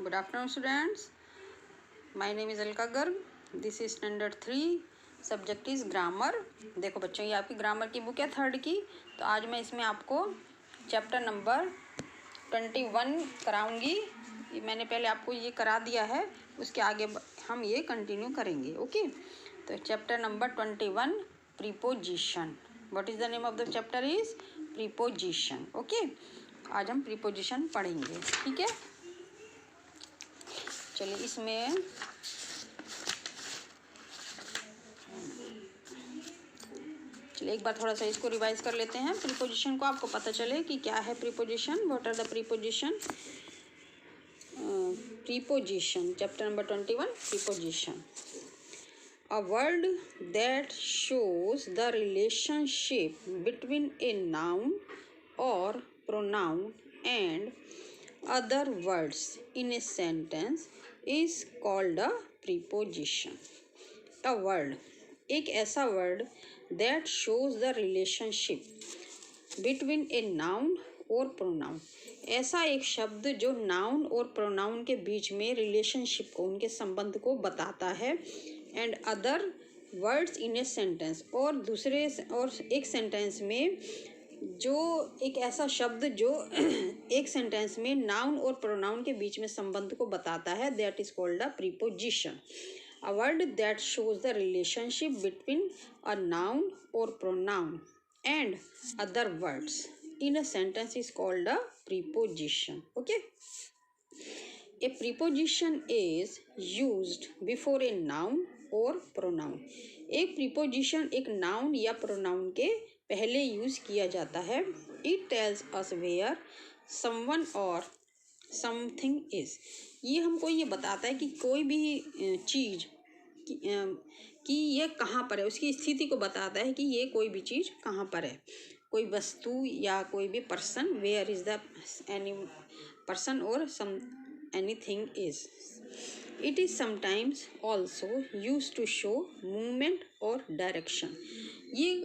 Good afternoon, students. My name is Alka Garg. This is standard 3. Subject is grammar. देखो बच्चों, ये आपकी grammar की बुक है 3rd की। तो आज मैं इसमें आपको चैप्टर नंबर 21 कराऊंगी। मैंने पहले आपको ये करा दिया है, उसके आगे हम ये कंटिन्यू करेंगे। ओके, तो chapter number 21 preposition. What is the name of the chapter is preposition. Okay, आज हम प्रीपोजिशन पढ़ेंगे। ठीक है, चलिए इसमें एक बार थोड़ा सा इसको रिवाइज कर लेते हैं। प्रीपोजिशन को आपको पता चले कि क्या है preposition, what are the preposition. Preposition chapter number 21 preposition. A word that shows the relationship between a noun और pronoun and other words in a sentence is called a preposition. A word, एक ऐसा word that shows the relationship between a noun और pronoun, ऐसा एक शब्द जो noun और pronoun के बीच में रिलेशनशिप को, उनके संबंध को बताता है। And other words in a sentence, और एक सेंटेंस में जो एक ऐसा शब्द जो एक सेंटेंस में नाउन और प्रोनाउन के बीच में संबंध को बताता है, that is called a preposition. A word that shows the relationship between a noun or pronoun and other words in a sentence is called a preposition. Okay. A preposition is used before a noun or pronoun. एक preposition एक noun या pronoun के पहले use किया जाता है। It tells us where someone or something is, ये हमको ये बताता है कि कोई भी चीज़ कि ये कहाँ पर है, उसकी स्थिति को बताता है कि ये कोई भी चीज़ कहाँ पर है, कोई वस्तु या कोई भी person. Where is the any person और some anything is. It is sometimes also use to show movement और डायरेक्शन। ये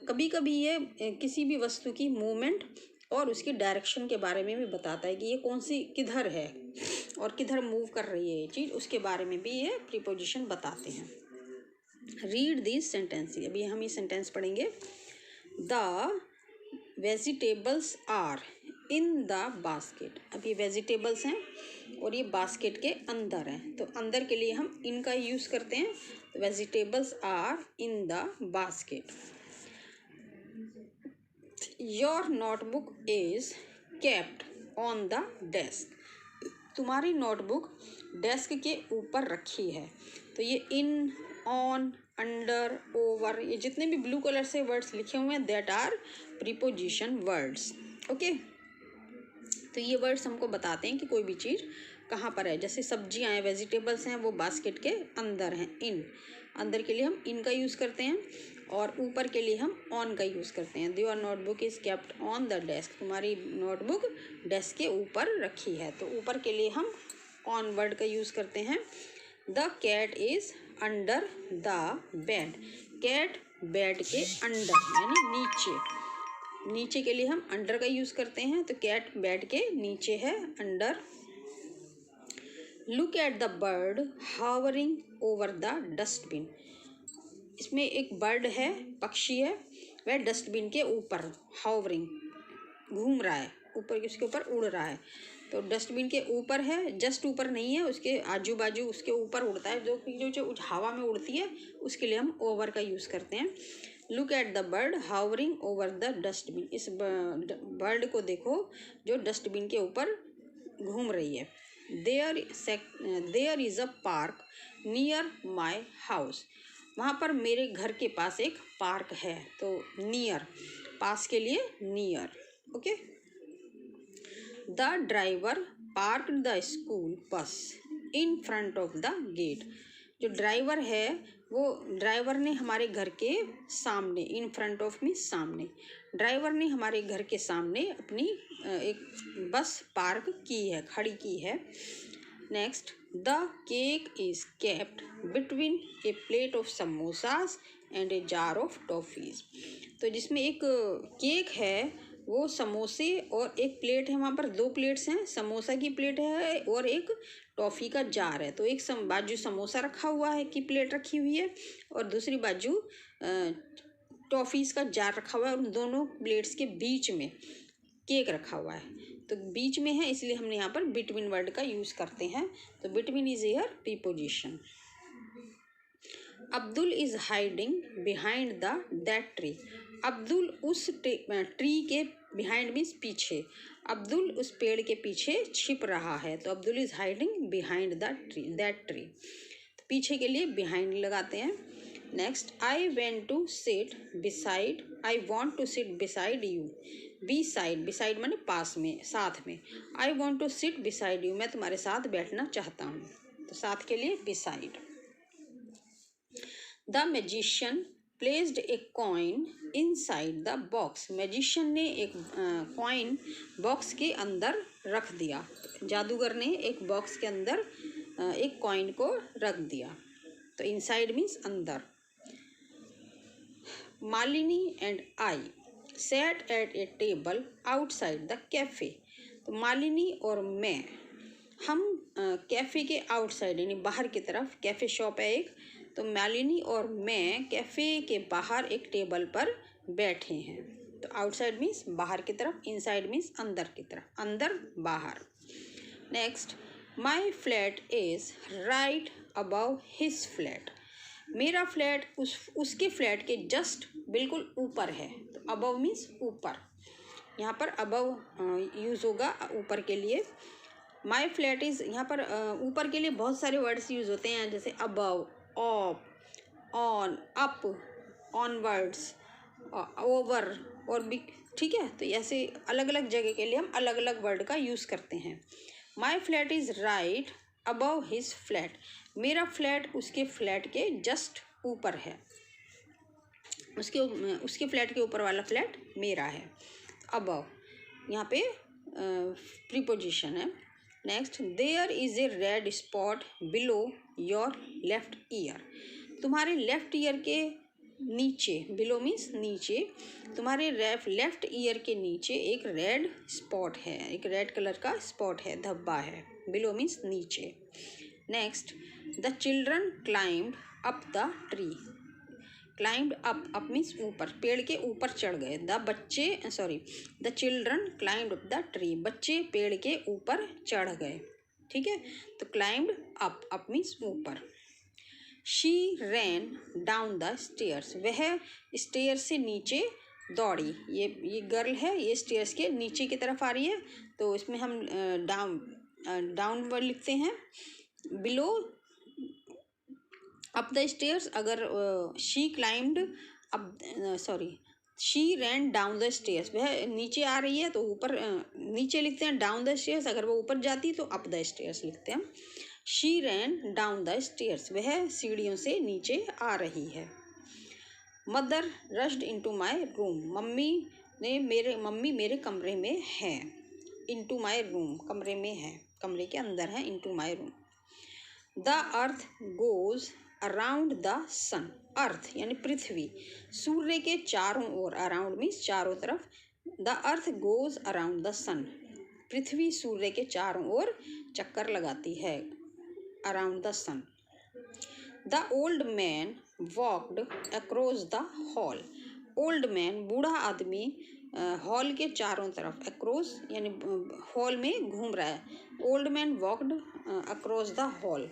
कभी कभी ये किसी भी वस्तु की मूवमेंट और उसकी डायरेक्शन के बारे में भी बताता है कि ये कौन सी किधर है और किधर मूव कर रही है ये चीज़, उसके बारे में भी ये प्रीपोजिशन बताते हैं। रीड दिस सेंटेंस, अभी हम ये सेंटेंस पढ़ेंगे। The vegetables are in the basket. अब ये वेजिटेबल्स हैं और ये बास्केट के अंदर हैं, तो अंदर के लिए हम इनका यूज़ करते हैं। Vegetables are in the basket. Your notebook is kept on the desk. तुम्हारी नोटबुक डेस्क के ऊपर रखी है। तो ये इन, ऑन, अंडर, ओवर, ये जितने भी ब्लू कलर से वर्ड्स लिखे हुए हैं that are preposition words. Okay, तो ये वर्ड्स हमको बताते हैं कि कोई भी चीज़ कहाँ पर है। जैसे सब्जियाँ हैं, वेजिटेबल्स हैं, वो बास्केट के अंदर हैं। इन, अंदर के लिए हम इन का यूज़ करते हैं और ऊपर के लिए हम ऑन का यूज़ करते हैं। Your notebook is kept on the desk. तुम्हारी नोटबुक डेस्क के ऊपर रखी है, तो ऊपर के लिए हम ऑन वर्ड का यूज़ करते हैं। The cat is under the bed. Cat bed के अंडर यानी नीचे, नीचे के लिए हम अंडर का यूज़ करते हैं, तो कैट बेड के नीचे है, under. Look at the bird hovering over the dustbin. इसमें एक बर्ड है, पक्षी है, वह डस्टबिन के ऊपर हावरिंग घूम रहा है, ऊपर उसके ऊपर उड़ रहा है। तो डस्टबिन के ऊपर है, जस्ट ऊपर नहीं है, उसके आजू बाजू उसके ऊपर उड़ता है। जो हवा में उड़ती है उसके लिए हम ओवर का यूज़ करते हैं। Look at the bird hovering over the dustbin. इस बर्ड को देखो जो डस्टबिन के ऊपर घूम रही है। There is a park near my house. वहाँ पर मेरे घर के पास एक पार्क है, तो नियर, पास के लिए near. Okay. The driver park the school bus in front of the gate. जो ड्राइवर है वो ड्राइवर ने हमारे घर के सामने, इन फ्रंट ऑफ में सामने, ड्राइवर ने हमारे घर के सामने अपनी एक बस पार्क की है, खड़ी की है। Next, the cake is kept between A plate of samosas and a jar of toffees. तो जिसमें एक केक है वो समोसे और एक प्लेट है, वहाँ पर 2 प्लेट्स हैं, समोसा की प्लेट है और एक टॉफ़ी का जार है। तो एक बाजू समोसा रखा हुआ है की प्लेट रखी हुई है और दूसरी बाजू टॉफ़ीज़ का जार रखा हुआ है और उन दोनों प्लेट्स के बीच में केक रखा हुआ है। तो बीच में है इसलिए हमने यहाँ पर बिटवीन वर्ड का यूज़ करते हैं। तो between is here preposition. Abdul is hiding behind the that tree. Abdul उस ट्री के बिहाइंड मीन्स पीछे, अब्दुल उस पेड़ के पीछे छिप रहा है। तो Abdul is hiding behind the tree, that tree. तो पीछे के लिए बिहाइंड लगाते हैं। Next, I went to sit beside, I want to sit beside you. Beside, beside माने पास में, साथ में। I want to sit beside you, मैं तुम्हारे साथ बैठना चाहता हूँ। तो साथ के लिए beside. The magician placed a coin inside the box. Magician ने एक कॉइन बॉक्स के अंदर रख दिया। जादूगर ने एक बॉक्स के अंदर एक कॉइन को रख दिया। तो इनसाइड मीन्स अंदर। Malini and I sat at a table outside the cafe. तो मालिनी और मैं, हम कैफ़े के आउटसाइड यानी बाहर की तरफ, कैफ़े शॉप है एक, तो मालिनी और मैं कैफ़े के बाहर एक टेबल पर बैठे हैं। तो आउटसाइड मीन्स बाहर की तरफ, इनसाइड मीन्स अंदर की तरफ, अंदर बाहर। Next, my flat is right above his flat. मेरा फ्लैट उसके फ्लैट के जस्ट बिल्कुल ऊपर है। तो अबव मीन्स ऊपर, यहाँ पर अबव यूज़ होगा ऊपर के लिए। माई फ्लैट इज़, यहाँ पर ऊपर के लिए बहुत सारे वर्ड्स यूज़ होते हैं, जैसे above, of, on, up, onwards, over और भी, ठीक है। तो ऐसे अलग अलग जगह के लिए हम अलग अलग वर्ड का यूज़ करते हैं। माई flat is right above his flat. मेरा फ्लैट उसके फ्लैट के जस्ट ऊपर है, उसके फ्लैट के ऊपर वाला फ्लैट मेरा है। अबव यहाँ पे प्रीपोजिशन है। Next, there is a red spot below your left ear. तुम्हारे लेफ्ट ईयर के नीचे, बिलो मीन्स नीचे, तुम्हारे लेफ्ट ईयर के नीचे एक रेड स्पॉट है, एक रेड कलर का स्पॉट है, धब्बा है। बिलो मीन्स नीचे। Next, the children climbed up the tree. Climbed up means ऊपर, पेड़ के ऊपर चढ़ गए। The children climbed up the tree, बच्चे पेड़ के ऊपर चढ़ गए, ठीक है। तो क्लाइम्ड अप मीन्स ऊपर। She rain down the stairs, वह स्टेयर से नीचे दौड़ी। ये गर्ल है, ये स्टेयर्स के नीचे की तरफ आ रही है, तो इसमें हम डाउन वर्ड लिखते हैं। बिलो अप द स्टेयर्स, अगर she climbed up, she rain down the stairs, वह नीचे आ रही है तो ऊपर नीचे लिखते हैं डाउन द स्टेयर्स, अगर वो ऊपर जाती तो अप द स्टेयर्स लिखते हैं। She rain down the stairs, वह सीढ़ियों से नीचे आ रही है। Mother rushed into my room, mummy मेरे कमरे में है। इनटू माय रूम, कमरे में है, कमरे के अंदर है, into my room. The earth goes around the sun, earth यानी पृथ्वी सूर्य के चारों ओर, अराउंड मीन्स चारों तरफ। The earth goes around the sun, पृथ्वी सूर्य के चारों ओर चक्कर लगाती है, around the sun. The old man walked across the hall, old man बूढ़ा आदमी हॉल के चारों तरफ, अक्रॉस यानी हॉल में घूम रहा है। Old man walked across the hall,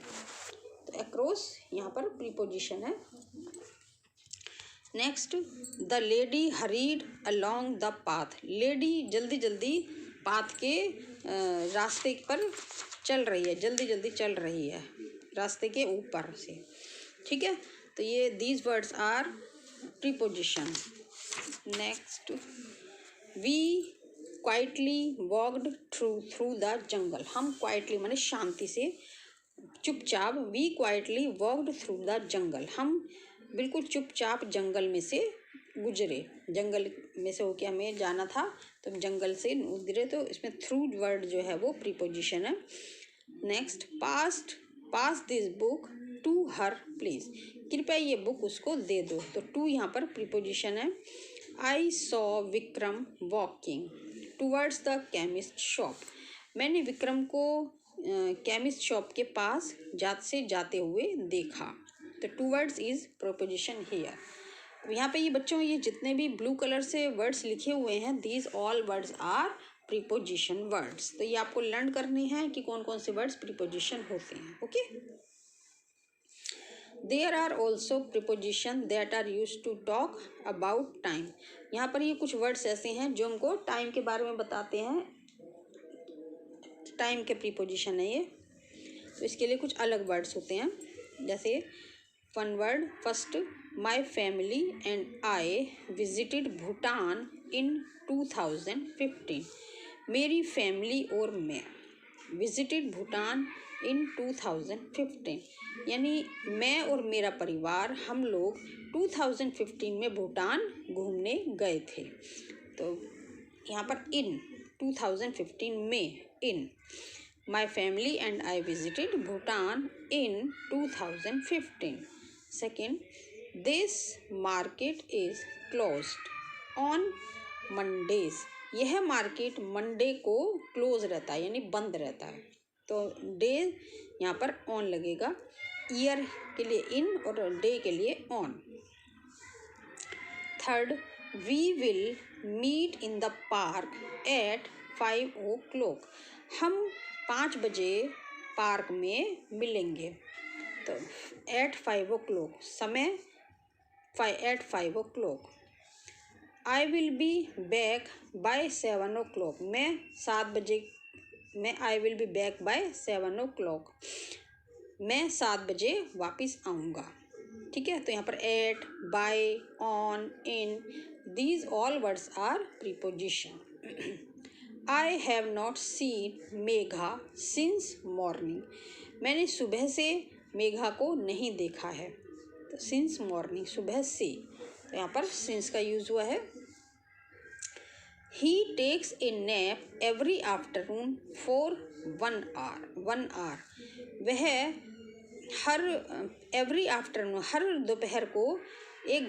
तो अक्रॉस यहाँ पर प्रीपोजिशन है। Next, the lady hurried along the path, lady जल्दी जल्दी पाथ के रास्ते पर चल रही है, जल्दी जल्दी चल रही है रास्ते के ऊपर से, ठीक है। तो ये these words are preposition. Next, we quietly walked through the jungle, हम क्वाइटली माने शांति से, चुपचाप, we quietly walked through the jungle, हम बिल्कुल चुपचाप जंगल में से गुजरे, जंगल में से होके हमें जाना था तो जंगल से गुजरे, तो इसमें थ्रू वर्ड जो है वो प्रीपोजिशन है। Next, pass this book to her please, कृपया ये बुक उसको दे दो, तो टू यहाँ पर प्रीपोजिशन है। I saw Vikram walking towards the chemist shop. मैंने विक्रम को केमिस्ट शॉप के पास जाते हुए देखा. तो टूवर्ड्स इज प्रोपोजिशन हियर. यहाँ पे ये बच्चों ये जितने भी ब्लू कलर से वर्ड्स लिखे हुए हैं, these all words are preposition words. तो ये आपको लर्न करने हैं कि कौन कौन से वर्ड्स प्रीपोजिशन होते हैं. Okay. There are also preposition that are use to talk about time. यहाँ पर ये कुछ वर्ड्स ऐसे हैं जो हमको टाइम के बारे में बताते हैं. टाइम के प्रीपोजिशन है ये. तो इसके लिए कुछ अलग वर्ड्स होते हैं. जैसे one word first, my family and I visited Bhutan in 2015. मेरी फैमिली और मैं विजिटेड भूटान इन 2015. यानी मैं और मेरा परिवार हम लोग 2015 में भूटान घूमने गए थे. तो यहाँ पर इन 2015 में in my family and I visited Bhutan in 2015. Second, this market is closed on Mondays. यह मार्केट मंडे को क्लोज रहता है यानी बंद रहता है. तो डे यहाँ पर ऑन लगेगा. ईयर के लिए इन और डे के लिए on. Third, we will meet in the park at 5 o'clock. हम 5 बजे पार्क में मिलेंगे. तो एट 5 o'clock समय at 5 o'clock. I will be back by 7 o'clock. मैं 7 बजे I will be back by 7 o'clock. मैं 7 बजे वापस आऊँगा. ठीक है. तो यहाँ पर at, by, on, in, these all words are preposition. I have not seen Megha since morning. मैंने सुबह से मेघा को नहीं देखा है. तो सिंस मॉर्निंग सुबह से. तो यहाँ पर सिंस का यूज हुआ है. He takes a nap every afternoon for 1 hour. वह हर एवरी आफ्टरनून हर दोपहर को 1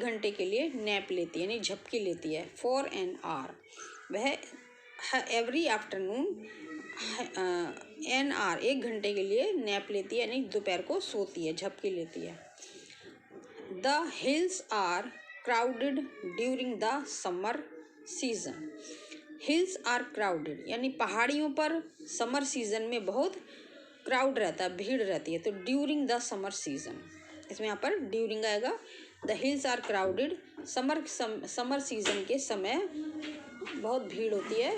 घंटे के लिए नैप लेती है यानी झपकी लेती है. For an hour. वह एवरी आफ्टरनून एन आवर 1 घंटे के लिए नैप लेती है यानी दोपहर को सोती है, झपकी लेती है. The hills are crowded during the summer season. Hills are crowded यानी पहाड़ियों पर समर सीजन में बहुत क्राउड रहता है, भीड़ रहती है. तो ड्यूरिंग द समर सीजन, इसमें यहाँ पर ड्यूरिंग आएगा. The hills are crowded. Summer season के समय बहुत भीड़ होती है.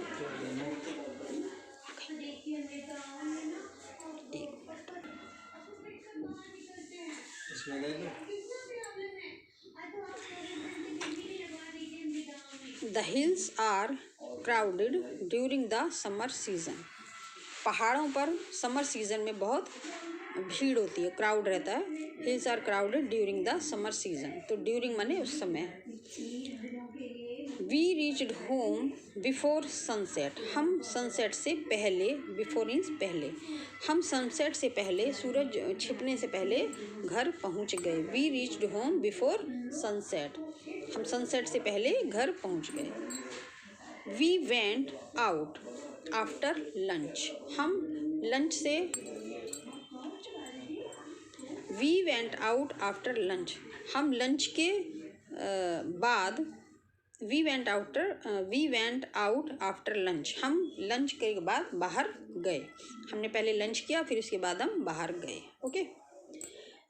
The hills are crowded during the summer season. पहाड़ों पर समर सीजन में बहुत भीड़ होती है, क्राउड रहता है. Hills are crowded during the summer season. तो ड्यूरिंग माने उस समय. We reached home before sunset. हम सनसेट से पहले, बिफोर मीन्स पहले, हम सनसेट से पहले, सूरज छिपने से पहले घर पहुंच गए. We reached home before sunset. हम सनसेट से पहले घर पहुंच गए. We went out after lunch. हम लंच से we went out after lunch. हम लंच के बाद we went out after lunch. हम लंच के बाद बाहर गए. हमने पहले लंच किया फिर उसके बाद हम बाहर गए. Okay.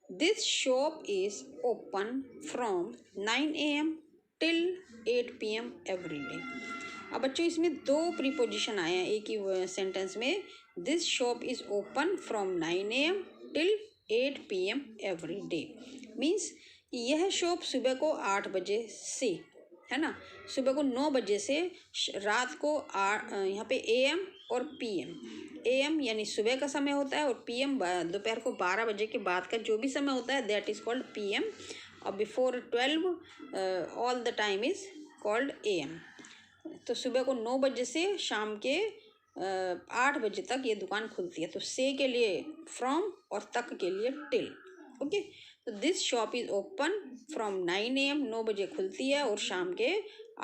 This shop is open from 9 AM till 8 PM every day. अब बच्चों इसमें 2 प्रीपोजिशन आए हैं एक ही सेंटेंस में. This shop is open from 9 AM till 8 PM every day. Means यह शॉप सुबह को 8 बजे से, है ना, सुबह को 9 बजे से रात को यहाँ पे AM और PM. AM यानी सुबह का समय होता है और PM दोपहर को 12 बजे के बाद का जो भी समय होता है दैट इज़ कॉल्ड PM. और before 12 all the time is called AM. तो सुबह को 9 बजे से शाम के 8 बजे तक ये दुकान खुलती है. तो से के लिए फ्रॉम और तक के लिए टिल. ओके. तो this shop is open from 9 AM, 9 बजे खुलती है और शाम के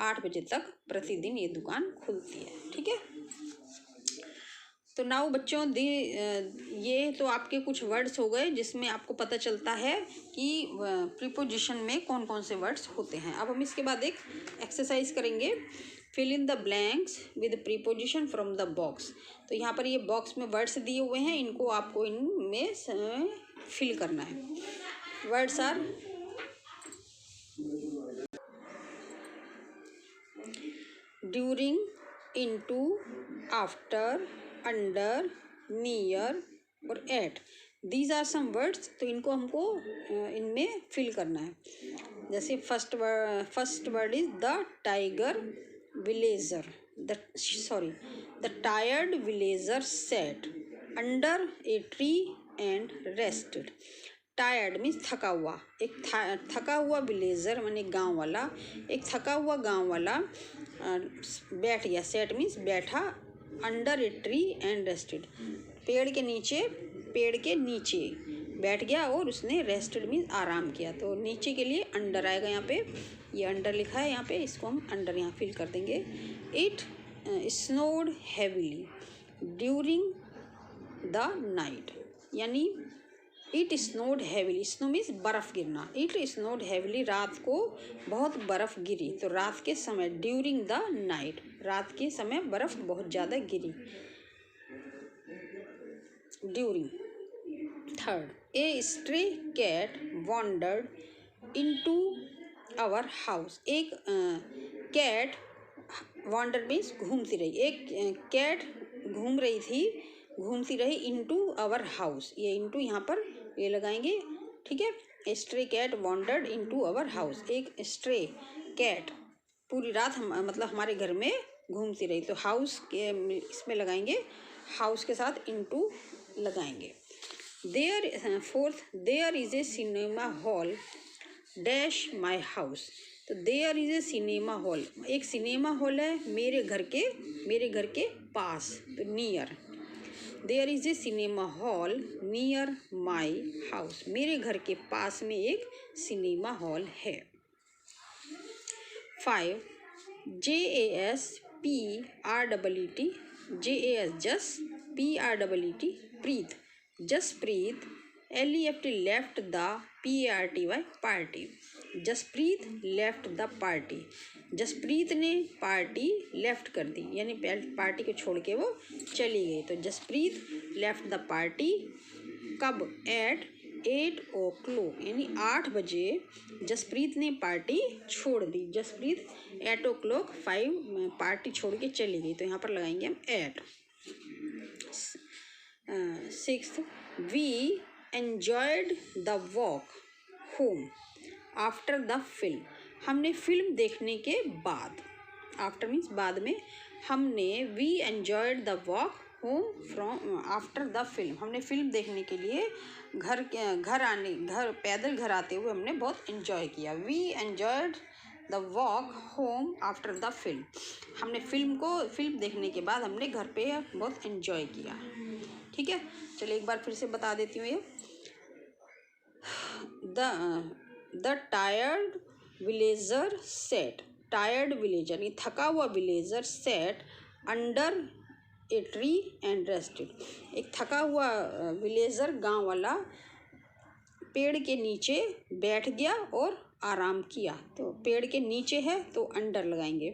8 बजे तक प्रतिदिन ये दुकान खुलती है। ठीक है, तो नाउ बच्चों ये तो आपके कुछ वर्ड्स हो गए जिसमें आपको पता चलता है कि प्रीपोजिशन में कौन कौन से वर्ड्स होते हैं। अब हम इसके बाद एक एक्सरसाइज करेंगे, fill in the blanks with preposition from the box. तो यहाँ पर ये बॉक्स में वर्ड्स दिए हुए हैं, इनको आपको इनमें फिल करना है। Words are during, into, after, under, near और at. These are some words, तो इनको हमको इनमें फिल करना है। जैसे first word is the tiger villager, the tired villager sat under a tree and rested. Tired means थका हुआ, एक थका हुआ विलेजर माने गांव वाला, एक थका हुआ गांव वाला बैठ गया, सेट मीन्स बैठा, under a tree and rested पेड़ के नीचे बैठ गया और उसने रेस्टेड मीन्स आराम किया। तो नीचे के लिए अंडर आएगा, यहाँ पे ये अंडर लिखा है, यहाँ पे इसको हम अंडर यहाँ फिल कर देंगे। It snowed heavily during the night, यानी it snowed heavily, snow means बर्फ़ गिरना, इट स्नोड हैवीली रात को बहुत बर्फ़ गिरी। तो रात के समय, ड्यूरिंग द नाइट रात के समय बर्फ़ बहुत ज़्यादा गिरी। During. Third, a stray cat wandered into our house. एक कैट, वॉन्डर मीन्स घूमती रही, एक कैट घूमती रही इनटू आवर हाउस। ये इनटू यहाँ पर ये लगाएंगे, ठीक है। Stray cat wandered into our house, एक स्ट्रे कैट पूरी रात मतलब हमारे घर में घूमती रही। तो हाउस के इसमें लगाएंगे, हाउस के साथ इनटू लगाएंगे। Fourth, there is a cinema hall dash my house. तो there is a cinema hall, एक सिनेमा हॉल है मेरे घर के पास, तो near. There is a cinema hall near my house, मेरे घर के पास में एक सिनेमा हॉल है। 5, JAS PREET, JAS Jas, PREET Preet, Jaspreet LEFT left the PARTY party, Jaspreet left the party, Jaspreet ने पार्टी लेफ्ट कर दी, यानी पार्टी को छोड़ के वो चली गई। तो जसप्रीत लेफ्ट द पार्टी कब, एट 8 o'clock, यानी 8 बजे जसप्रीत ने पार्टी छोड़ दी। जसप्रीत 8 o'clock 5 पार्टी छोड़ के चली गई, तो यहाँ पर लगाएंगे हम 8। 6, we enjoyed the walk home after the film. हमने फिल्म देखने के बाद, आफ्टर मीन्स बाद में, we enjoyed the walk home from after the film, हमने फिल्म देखने के लिए पैदल घर आते हुए हमने बहुत एंजॉय किया। We enjoyed the walk home after the film, हमने फिल्म देखने के बाद हमने घर पे बहुत एंजॉय किया। ठीक है, चलिए एक बार फिर से बता देती हूँ। ये the tired villager set, tired villager ये थका हुआ villager sat under a tree and rested, एक थका हुआ विलेजर गांव वाला पेड़ के नीचे बैठ गया और आराम किया। तो पेड़ के नीचे है तो अंडर लगाएंगे,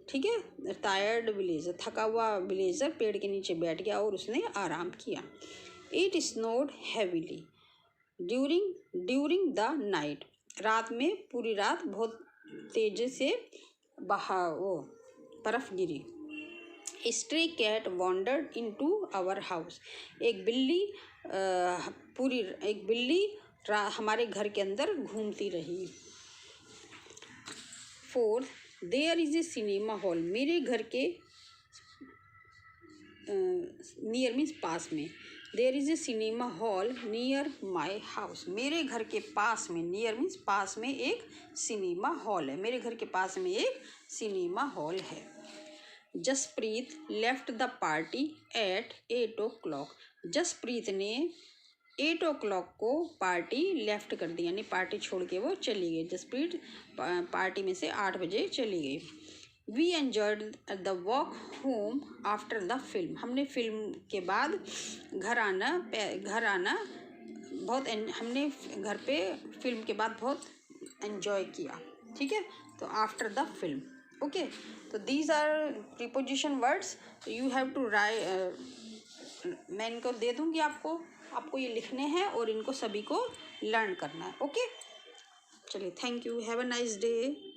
ठीक है। टायर्ड विलेजर, थका हुआ विलेजर पेड़ के नीचे बैठ गया और उसने आराम किया। It snowed heavily during the night, रात में पूरी रात बहुत तेजी से बर्फ गिरी। Stray cat wandered into our house, एक बिल्ली हमारे घर के अंदर घूमती रही। 4, there is a cinema hall, मेरे घर के नियर मीन्स पास में, there is a cinema hall near my house, मेरे घर के पास में, नियर मीन्स पास में एक सिनेमा हॉल है, मेरे घर के पास में एक सिनेमा हॉल है। Jaspreet left the party at 8 o'clock, Jaspreet ने 8 o'clock को पार्टी लेफ्ट कर दी, यानी पार्टी छोड़ के वो चली गई। जसप्रीत पार्टी में से 8 बजे चली गई। We enjoyed the walk home after the film, हमने फिल्म के बाद घर आना बहुत हमने घर पे फिल्म के बाद बहुत एन्जॉय किया। ठीक है, तो आफ्टर द फिल्म। ओके, तो these are preposition words. You have to write, मैं इनको दे दूँगी आपको ये लिखने हैं और इनको सभी को लर्न करना है। ओके, चलिए, thank you, have a nice day.